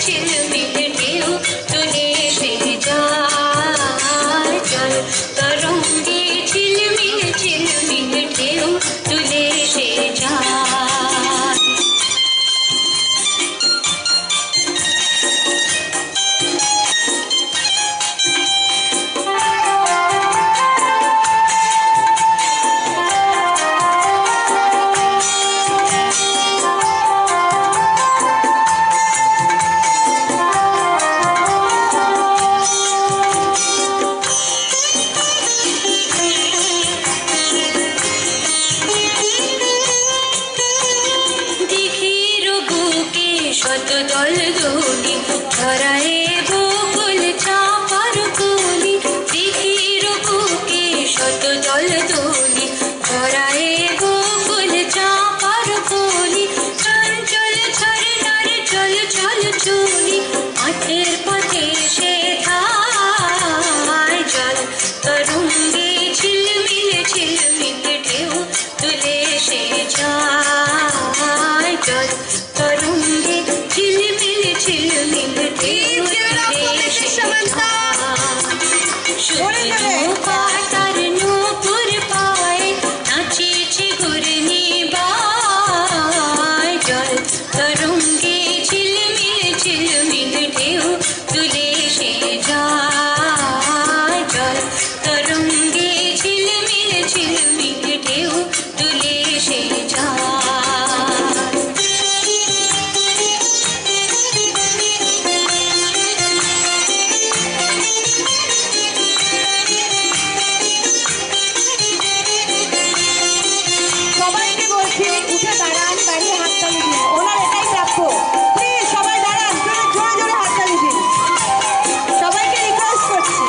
ঝিলমিল ঢেউ তুলে সে যায় জল তরঙ্গে ঝিলমিল ঝিলমিল ঢেউ তুলে সে যায়। শত দল দোলি ছড়ায়ে বকুল চাঁপার কলি দিঘির বুকে শত দল দোলি ছড়ায়ে বকুল চাঁপার কলি চঞ্চল ঝরনার চল চল চলি মাঠের পথে সে ধায় জল তরঙ্গে ঝিলমিল ঝিলমিল ঢেউ তুলে সে যায় জল তরঙ্গে ঝিলমিল ঝিলমিল ঢেউ তুলে সে যায়। পাতার নূপুর পায়ে নাচেছে ঘূর্ণি বায় জল তরঙ্গে ঝিলমিল ঝিলমিল ঢেউ তুলে সে যায় জল তরঙ্গে ঝিলমিল ঝিলমিল ঢেউ তুলে সে যায়। সবাইকে বলছি উঠে দাঁড়ান, দাঁড়িয়ে হাততালি দিন, ওনার এটাই প্রাপ্য। প্লিজ সবাই দাঁড়ান, জোরে জোরে হাততালি দিন, সবাইকে রিকোয়েস্ট করছি।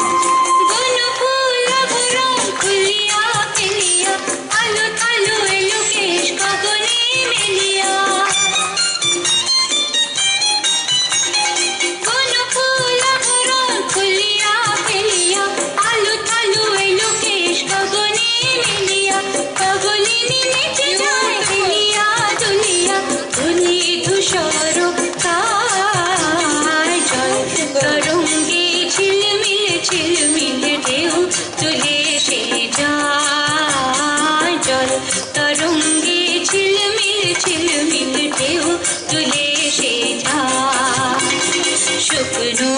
গুণ ফুল ভরং খুলিয়া ফেলিয়া আলো আলো এলো কেশ গগনে মেলিয়া গুণ ফুল ভরং খুলিয়া ফেলিয়া আলো আলো এলো কেশ গগনে মেলিয়া পাগলিনী নেচে যায় দুলিয়া দুলিয়া ধুনি ধূসর কায় জল তরঙ্গে ঝিলমিল ঝিলমিল ঢেউ তুলে সে যায় জল তরঙ্গে ঝিলমিল ঝিলমিল ঢেউ তুলে সে যায়। শুকনো